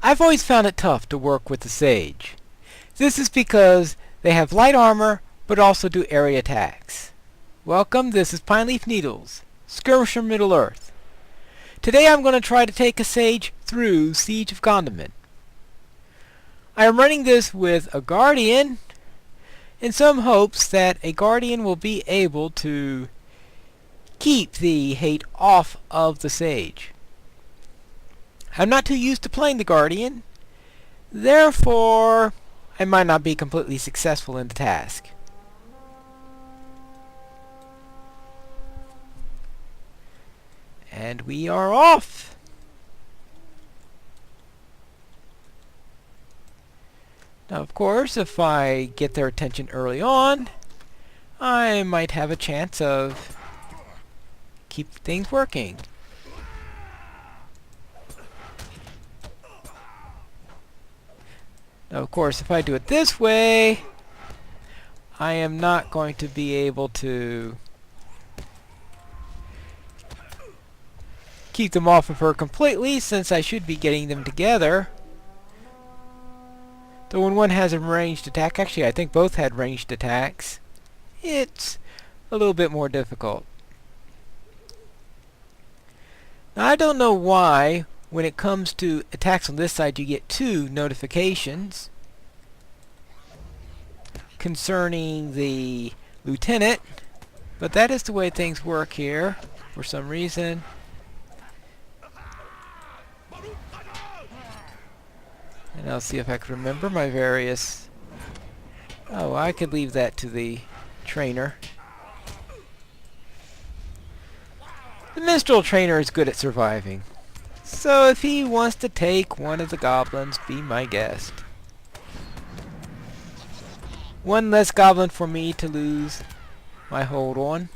I've always found it tough to work with the Sage. This is because they have light armor, but also do area attacks. Welcome, this is Pine Leaf Needles, Skirmisher Middle-earth. Today I'm going to try to take a Sage through Siege of Gondamon. I am running this with a Guardian, in some hopes that a Guardian will be able to keep the hate off of the Sage. I'm not too used to playing the Guardian, therefore I might not be completely successful in the task. And we are off! Now of course, if I get their attention early on, I might have a chance of keep things working. Now of course, if I do it this way, I am not going to be able to keep them off of her completely, since I should be getting them together. Though when one has a ranged attack, actually I think both had ranged attacks, it's a little bit more difficult. Now I don't know why when it comes to attacks on this side you get 2 notifications concerning the lieutenant, but that is the way things work here for some reason. And I'll see if I can remember my various... Oh, I could leave that to the trainer. The minstrel trainer is good at surviving. So if he wants to take one of the goblins, be my guest. One less goblin for me to lose my hold on.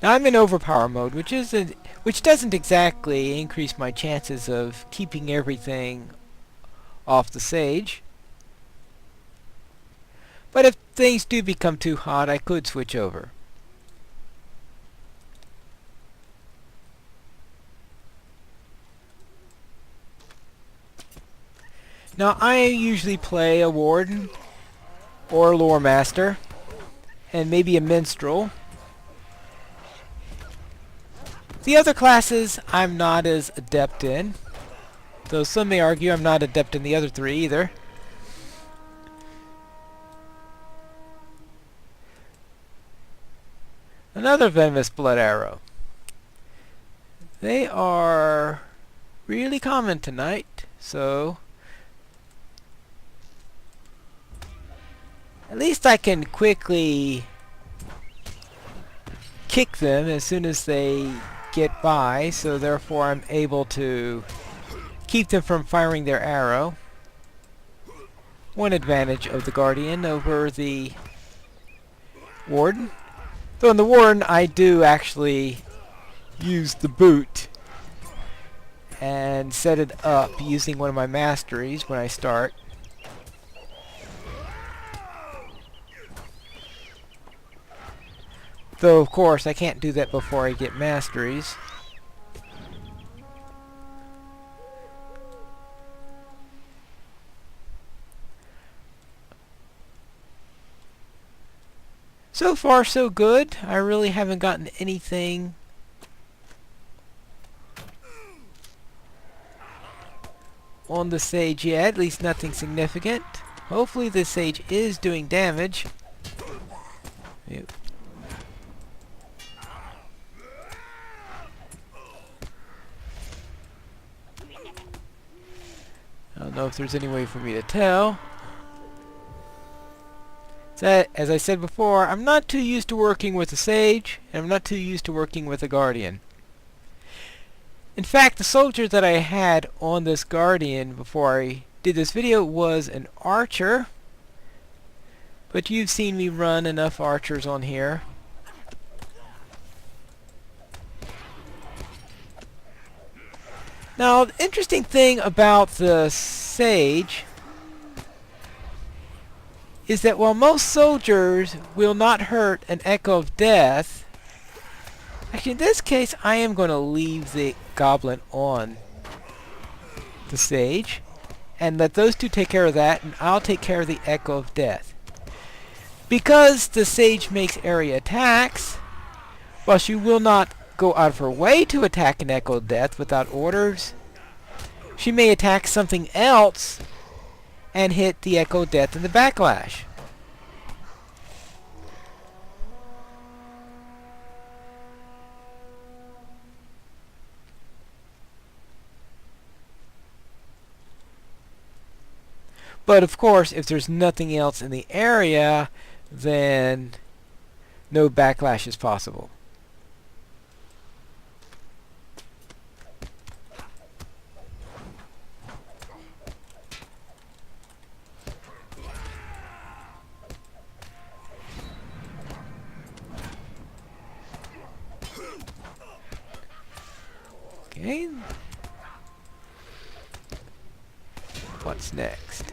Now I'm in overpower mode, which doesn't exactly increase my chances of keeping everything off the Sage. But if things do become too hot, I could switch over. Now I usually play a warden or a lore master and maybe a minstrel. The other classes I'm not as adept in, though some may argue I'm not adept in the other 3 either. Another venomous blood arrow. They are really common tonight, so at least I can quickly kick them as soon as they get by, so therefore I'm able to keep them from firing their arrow. One advantage of the Guardian over the Warden. Though in the Warden I do actually use the boot and set it up using one of my masteries when I start. Though, of course, I can't do that before I get masteries. So far, so good. I really haven't gotten anything on the Sage yet, at least nothing significant. Hopefully the Sage is doing damage. Yep. I don't know if there's any way for me to tell. So, as I said before, I'm not too used to working with a Sage, and I'm not too used to working with a Guardian. In fact, the soldier that I had on this Guardian before I did this video was an archer, but you've seen me run enough archers on here. Now, the interesting thing about the Sage is that while most soldiers will not hurt an Echo of Death, actually in this case I am going to leave the Goblin on the Sage and let those two take care of that, and I'll take care of the Echo of Death. Because the Sage makes area attacks, while she will not go out of her way to attack an Echo of Death without orders, she may attack something else and hit the Echo of Death in the backlash. But of course, if there's nothing else in the area, then no backlash is possible. Okay. What's next?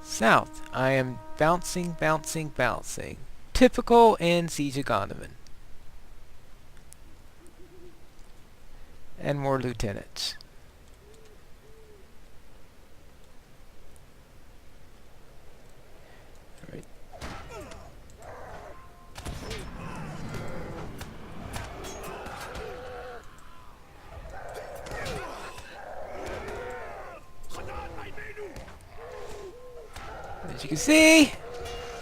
South. I am bouncing, bouncing, bouncing. Typical in Siege of Gondamon. And more lieutenants. Right. As you can see,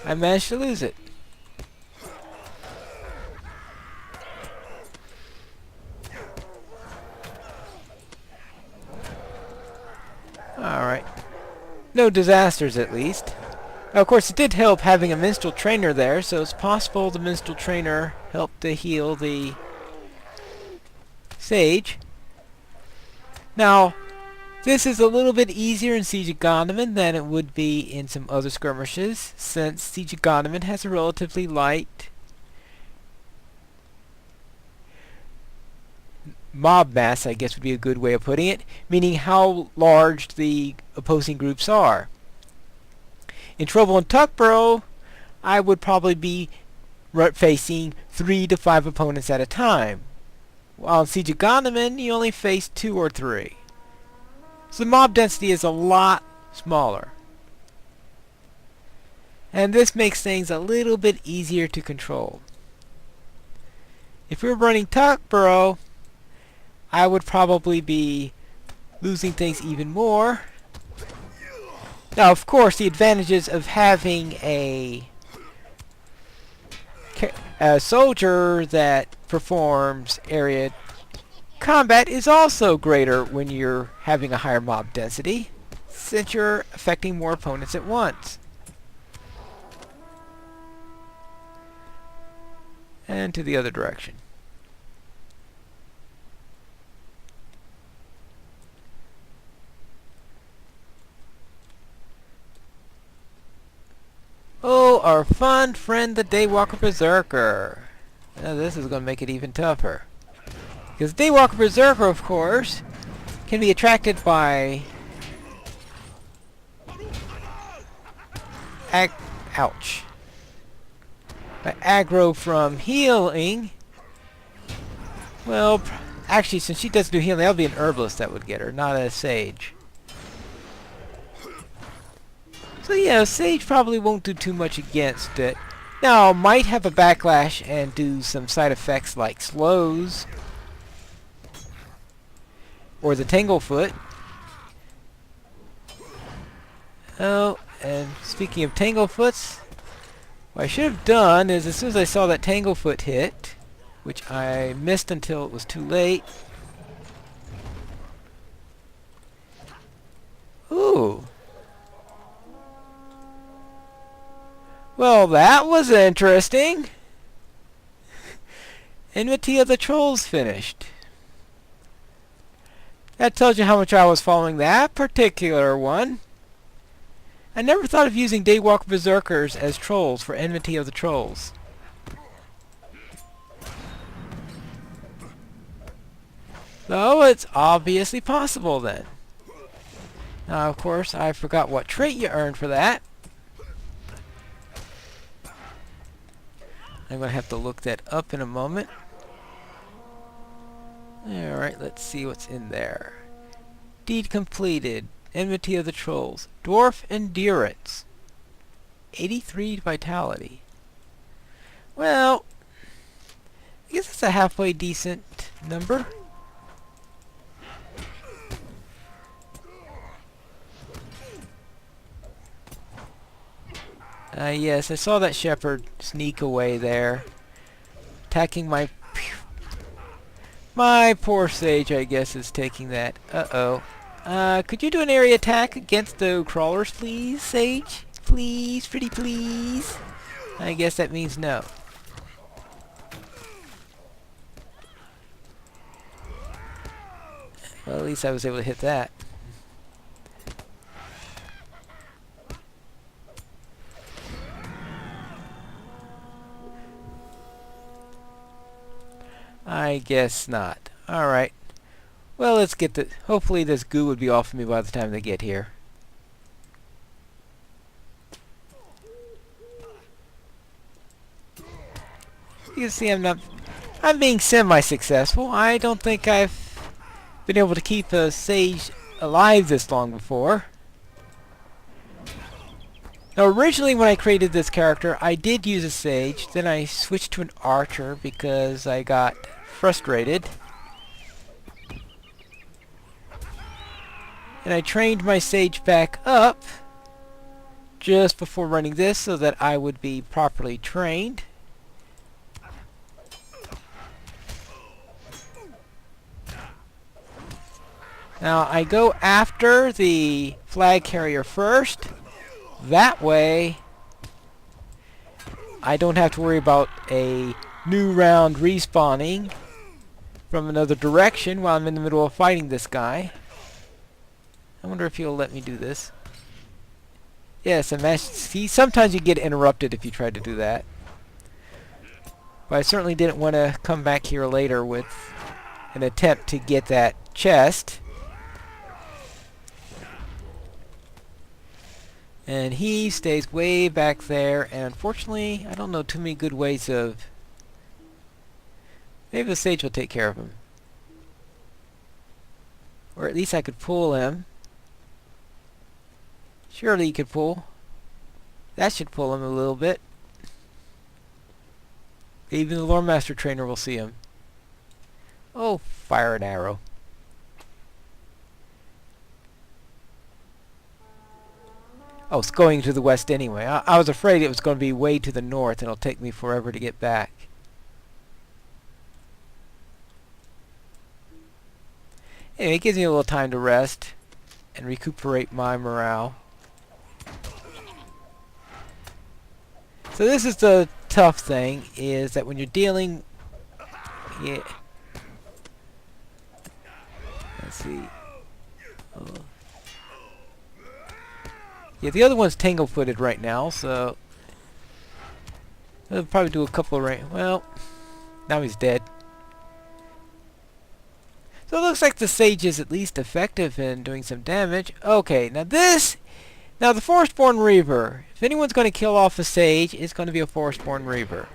I managed to lose it. Alright. No disasters, at least. Now, of course, it did help having a minstrel trainer there, so it's possible the minstrel trainer helped to heal the Sage. Now, this is a little bit easier in Siege of Gondamon than it would be in some other skirmishes, since Siege of Gondamon has a relatively light mob mass, I guess would be a good way of putting it, meaning how large the opposing groups are. In Trouble in Tuckborough, I would probably be facing 3 to 5 opponents at a time, while in Siege of Gondamon you only face 2 or 3. So the mob density is a lot smaller. And this makes things a little bit easier to control. If we were running Tuckborough, I would probably be losing things even more. Now, of course, the advantages of having a soldier that performs area combat is also greater when you're having a higher mob density, since you're affecting more opponents at once. And to the other direction. Oh, our fun friend, the Daywalker Berserker. Now this is going to make it even tougher. Because Daywalker Berserker, of course, can be attracted by ouch. By aggro from healing. Well, actually, since she doesn't do healing, that'll be an herbalist that would get her, not a sage. So yeah, Sage probably won't do too much against it. Now, might have a backlash and do some side effects like slows. Or the Tanglefoot. Oh, and speaking of Tanglefoots, what I should have done is as soon as I saw that Tanglefoot hit, which I missed until it was too late. Ooh. Well, that was interesting. Enmity of the Trolls finished. That tells you how much I was following that particular one. I never thought of using Daywalker Berserkers as trolls for Enmity of the Trolls. So it's obviously possible then. Now, of course, I forgot what trait you earned for that. I'm going to have to look that up in a moment. Alright, let's see what's in there. Deed completed. Enmity of the Trolls. Dwarf Endurance. 83 Vitality. Well, I guess that's a halfway decent number. Yes, I saw that shepherd sneak away there. Attacking my poor sage, I guess, is taking that. Uh-oh. Could you do an area attack against the crawlers, please, Sage? Please, pretty please. I guess that means no. Well, at least I was able to hit that. I guess not. Alright. Well, let's get the... Hopefully this goo would be off of me by the time they get here. You can see I'm being semi-successful. I don't think I've been able to keep a sage alive this long before. Now, originally when I created this character, I did use a sage. Then I switched to an archer because I got frustrated. And I trained my sage back up just before running this so that I would be properly trained. Now I go after the flag carrier first. That way I don't have to worry about a new round respawning from another direction while I'm in the middle of fighting this guy. I wonder if he'll let me do this. Yes, sometimes you get interrupted if you try to do that. But I certainly didn't want to come back here later with an attempt to get that chest. And he stays way back there, and unfortunately, I don't know too many good ways of... Maybe the sage will take care of him. Or at least I could pull him. Surely he could pull. That should pull him a little bit. Even the Lore Master Trainer will see him. Oh, fire an arrow. Oh, it's going to the west anyway. I was afraid it was going to be way to the north and it'll take me forever to get back. Anyway, it gives me a little time to rest and recuperate my morale. So this is the tough thing, is that when you're dealing... Yeah. Let's see. Oh. Yeah, the other one's tangle-footed right now, so... I'll probably do a couple of rain... Well, now he's dead. So it looks like the sage is at least effective in doing some damage. Okay, now this... Now the Forestborn Reaver. If anyone's going to kill off a sage, it's going to be a Forestborn Reaver.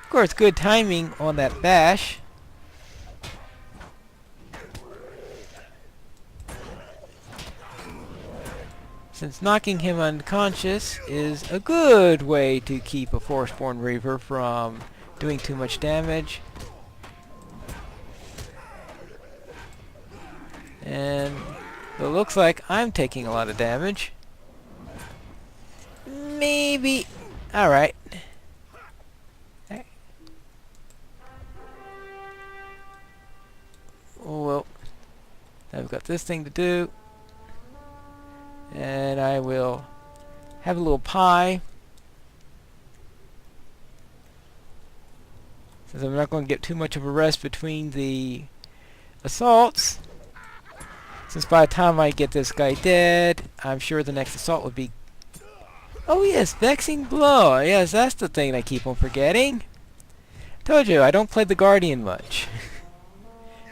Of course, good timing on that bash. Since knocking him unconscious is a good way to keep a Forestborn Reaver from doing too much damage. And it looks like I'm taking a lot of damage. Maybe... Alright. Oh well. I've got this thing to do. And I will have a little pie. Since I'm not going to get too much of a rest between the assaults. Since by the time I get this guy dead, I'm sure the next assault would be... Oh yes, Vexing Blow. Yes, that's the thing I keep on forgetting. Told you, I don't play the Guardian much.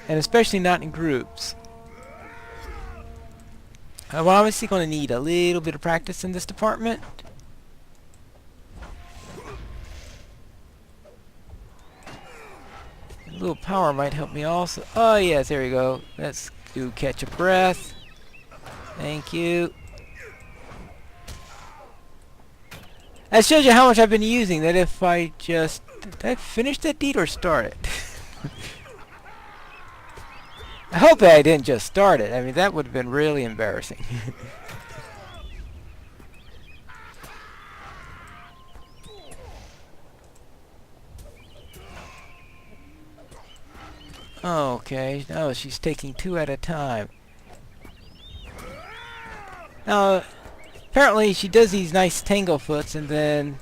And especially not in groups. I'm obviously going to need a little bit of practice in this department. A little power might help me also. Oh yes, there we go. Let's do catch a breath. Thank you. That shows you how much I've been using. That if I just... Did I finish that deed or start it? I hope that I didn't just start it. I mean, that would have been really embarrassing. Okay, no, she's taking 2 at a time. Now, apparently she does these nice tanglefoots and then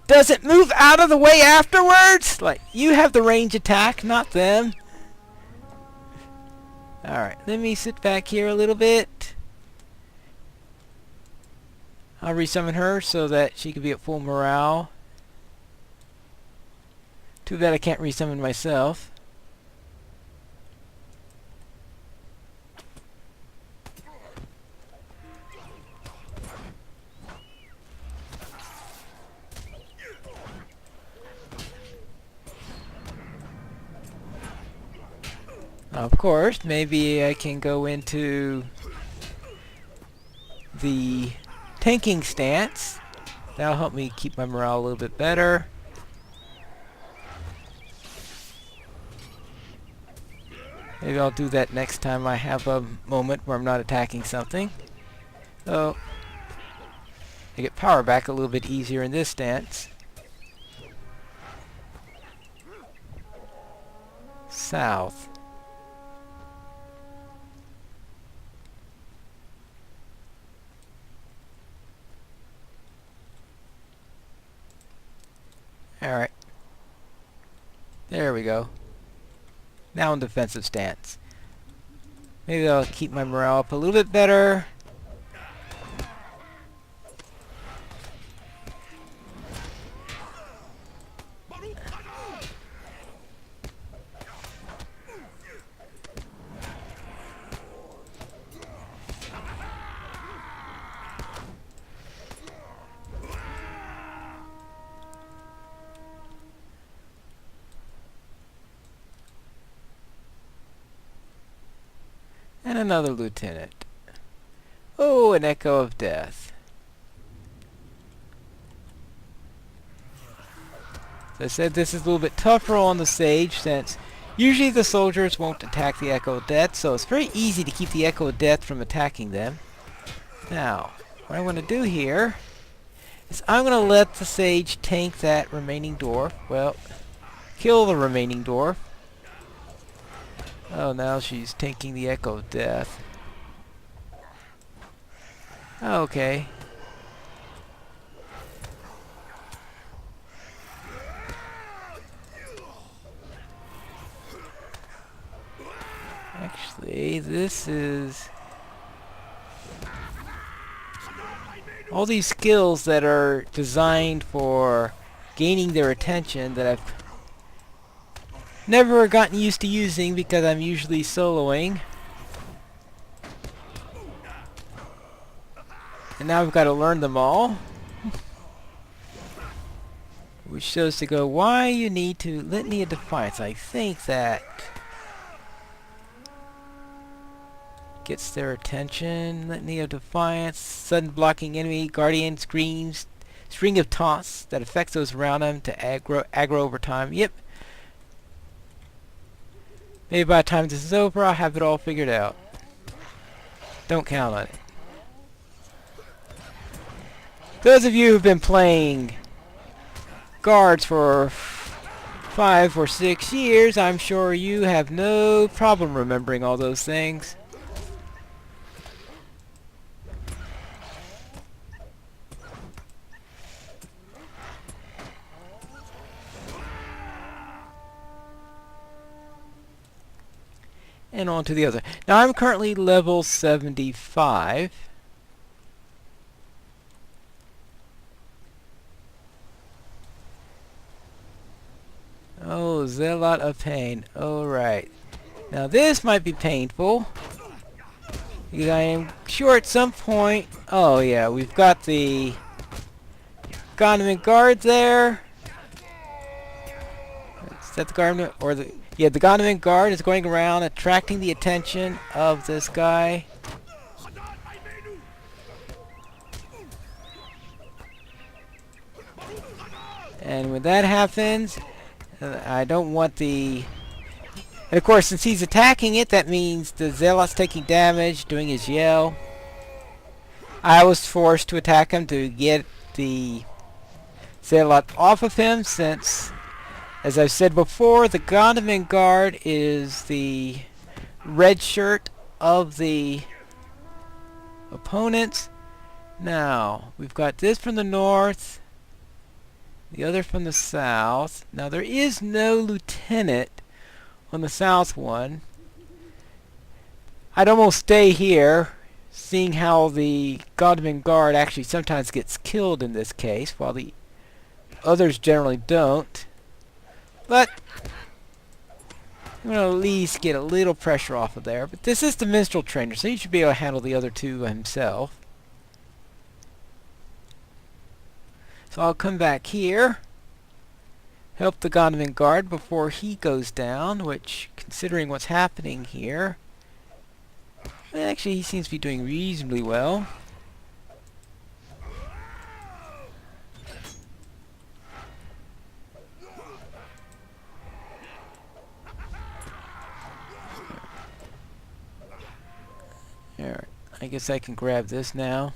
doesn't move out of the way afterwards? Like, you have the range attack, not them. Alright, let me sit back here a little bit. I'll resummon her so that she can be at full morale. Too bad I can't resummon myself. Of course, maybe I can go into the tanking stance. That'll help me keep my morale a little bit better. Maybe I'll do that next time I have a moment where I'm not attacking something. So, I get power back a little bit easier in this stance. South. Alright. There we go. Now in defensive stance. Maybe I'll keep my morale up a little bit better. And another lieutenant. Oh, an echo of death. As I said, this is a little bit tougher on the Sage since usually the soldiers won't attack the echo of death, so it's very easy to keep the echo of death from attacking them. Now, what I'm going to do here is I'm going to let the Sage tank that remaining dwarf. Well, kill the remaining dwarf. Oh, now she's tanking the echo of death. Okay. Actually, this is... all these skills that are designed for gaining their attention that I've never gotten used to using because I'm usually soloing. And now I've got to learn them all. Which shows to go why you need to Litany of Defiance. I think that gets their attention. Litany of Defiance, sudden blocking enemy, guardian screams, string of taunts that affects those around them to aggro over time. Yep. Maybe by the time this is over, I'll have it all figured out. Don't count on it. Those of you who've been playing guards for 5 or 6 years, I'm sure you have no problem remembering all those things. And on to the other. Now I'm currently level 75. Oh, Zealot of Pain. Alright. Now this might be painful. Because I am sure at some point... Oh yeah, we've got the Gondamon guard there. Is that the Gondamon? Or the... Yeah, the Gondamon guard is going around attracting the attention of this guy. And when that happens, I don't want the... And of course, since he's attacking it, that means the Zealot's taking damage, doing his yell. I was forced to attack him to get the Zealot off of him, since, as I've said before, the Gondamon guard is the red shirt of the opponents. Now, we've got this from the north, the other from the south. Now, there is no lieutenant on the south one. I'd almost stay here, seeing how the Gondamon guard actually sometimes gets killed in this case, while the others generally don't. But I'm going to at least get a little pressure off of there. But this is the minstrel trainer, so he should be able to handle the other two himself. So I'll come back here, help the Gondamon guard before he goes down, which, considering what's happening here, actually he seems to be doing reasonably well. Alright, I guess I can grab this now.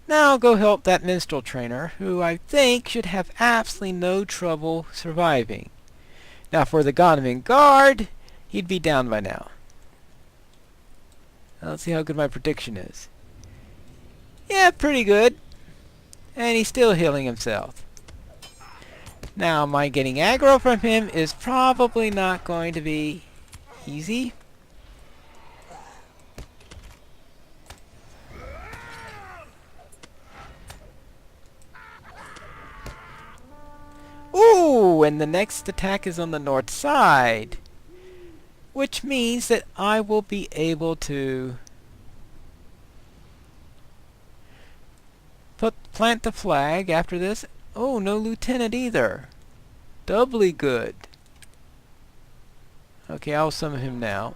Now I'll go help that minstrel trainer, who I think should have absolutely no trouble surviving. Now for the Gondamon guard, he'd be down by now. Let's see how good my prediction is. Yeah, pretty good. And he's still healing himself. Now my getting aggro from him is probably not going to be easy. Ooh, and the next attack is on the north side, which means that I will be able to plant the flag after this. Oh, no lieutenant either. Doubly good. Okay, I'll summon him now.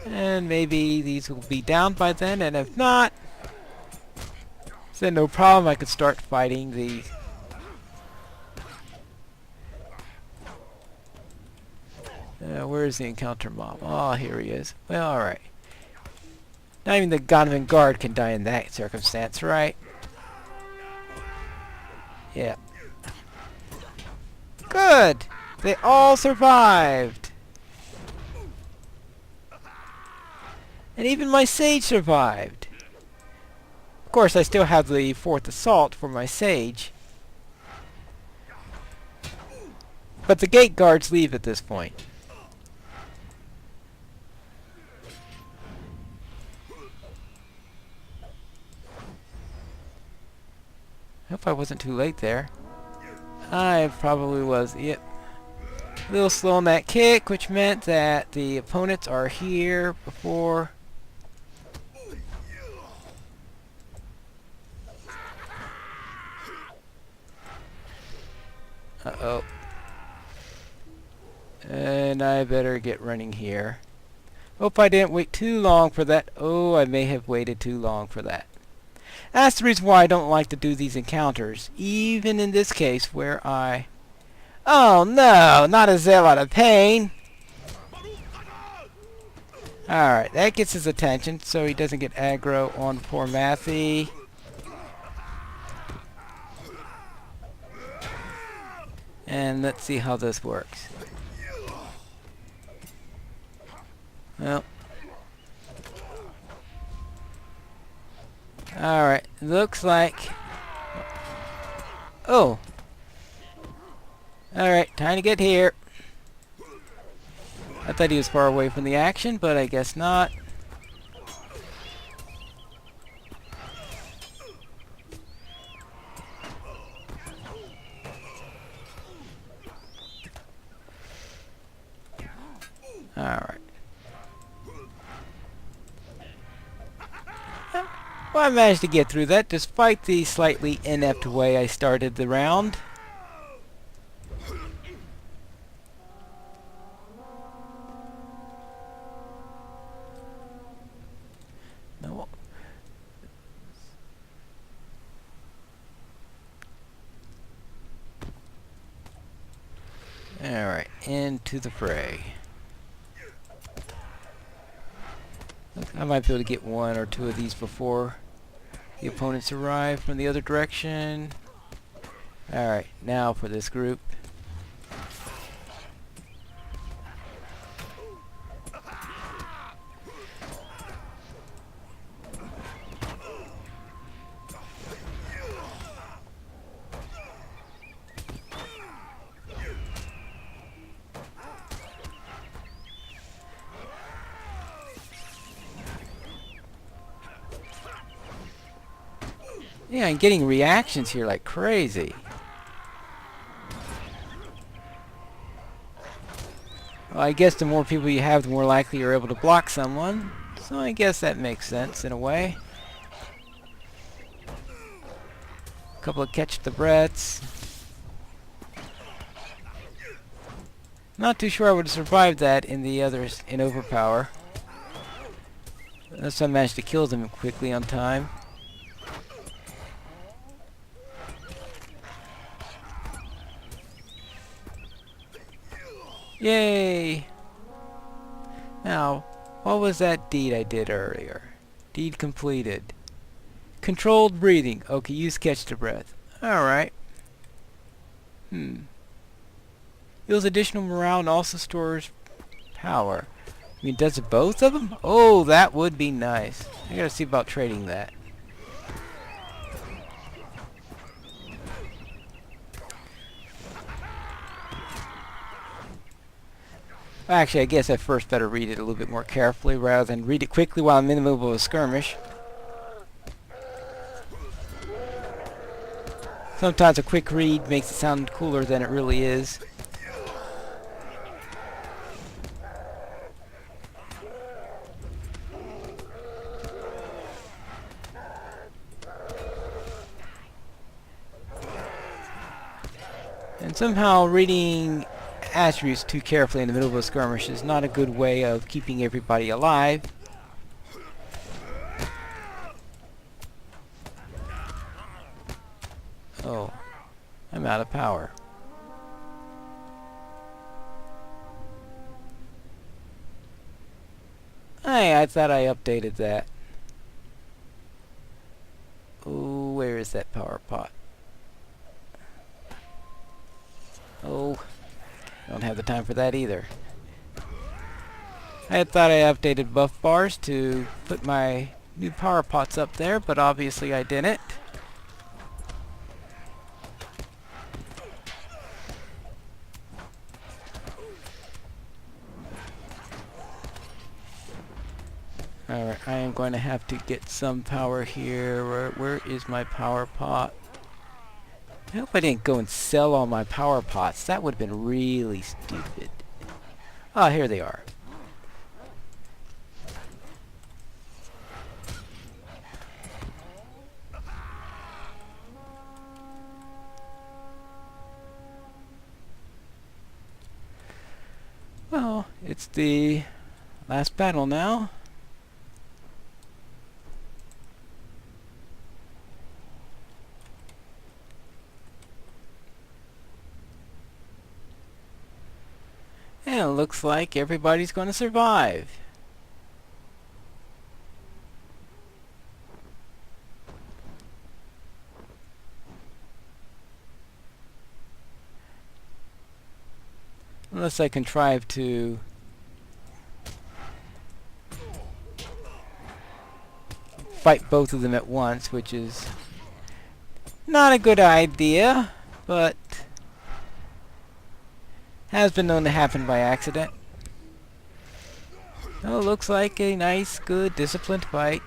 And maybe these will be down by then, and if not, then no problem, I could start fighting the... where is the encounter mob? Oh, here he is. Well, alright. Not even the Gondamon guard can die in that circumstance, right? Yeah. Good! They all survived! And even my sage survived! Of course, I still have the 4th assault for my sage. But the gate guards leave at this point. I hope I wasn't too late there. I probably was, yep. A little slow on that kick, which meant that the opponents are here before... Uh-oh. And I better get running here. Hope I didn't wait too long for that. Oh, I may have waited too long for that. That's the reason why I don't like to do these encounters, even in this case where I... Oh no, not a Zealot of Pain! Alright, that gets his attention so he doesn't get aggro on poor Matthew. And let's see how this works. Well. Alright, looks like... Oh! Alright, time to get here. I thought he was far away from the action, but I guess not. Alright. Well, I managed to get through that despite the slightly inept way I started the round. No. Alright, into the fray. I might be able to get one or two of these before the opponents arrive from the other direction. Alright, now for this group. Yeah, I'm getting reactions here like crazy. Well, I guess the more people you have, the more likely you're able to block someone. So I guess that makes sense in a way. A couple of catch the breaths. Not too sure I would have survived that in the others in overpower. Unless I managed to kill them quickly on time. Yay! Now, what was that deed I did earlier? Deed completed. Controlled breathing. Okay, use catch the breath. Alright. Heals additional morale and also stores power. I mean, does it both of them? Oh, that would be nice. I gotta see about trading that. Actually, I guess I first better read it a little bit more carefully rather than read it quickly while I'm in the middle of a skirmish. Sometimes a quick read makes it sound cooler than it really is. And somehow reading attributes too carefully in the middle of a skirmish is not a good way of keeping everybody alive. Oh, I'm out of power. Hey, I thought I updated that. Oh, where is that power pot? Oh, don't have the time for that either. I had thought I updated buff bars to put my new power pots up there, but obviously I didn't. Alright, I am going to have to get some power here. Where is my power pot? I hope I didn't go and sell all my power pots. That would have been really stupid. Ah, here they are. Well, it's the last battle now. And it looks like everybody's going to survive. Unless I contrive to fight both of them at once, which is not a good idea, but Has been known to happen by accident. Oh, looks like a nice, good, disciplined fight.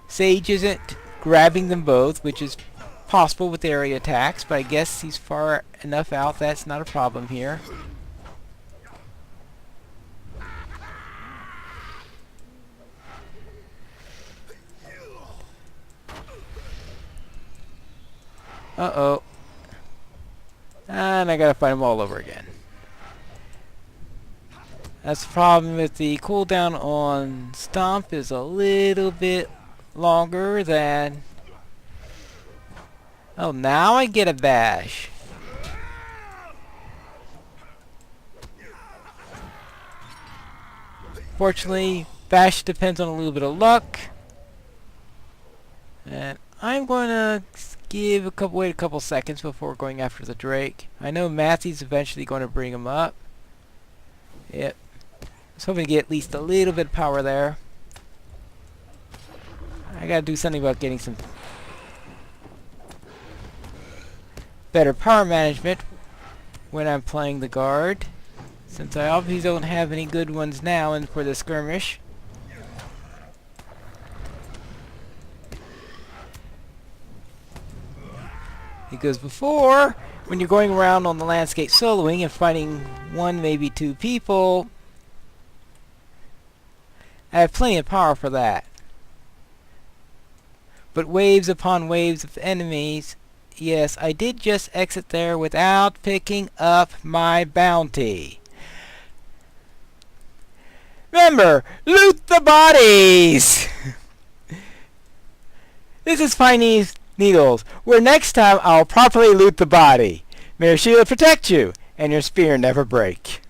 Sage isn't grabbing them both, which is possible with area attacks, but I guess he's far enough out that's not a problem here. Uh-oh. And I gotta fight them all over again. That's the problem with the cooldown on Stomp is a little bit longer than... Oh, now I get a bash. Fortunately, bash depends on a little bit of luck. And I'm going to wait a couple seconds before going after the Drake. I know Matthew's eventually going to bring him up. Yep. I was hoping to get at least a little bit of power there. I gotta do something about getting some better power management when I'm playing the guard, since I obviously don't have any good ones now and for the skirmish. Because before, when you're going around on the landscape soloing and fighting one, maybe two people, I have plenty of power for that. But waves upon waves of enemies, yes, I did just exit there without picking up my bounty. Remember, loot the bodies! This is Piney Needles, where next time I'll properly loot the body. May your shield protect you, and your spear never break.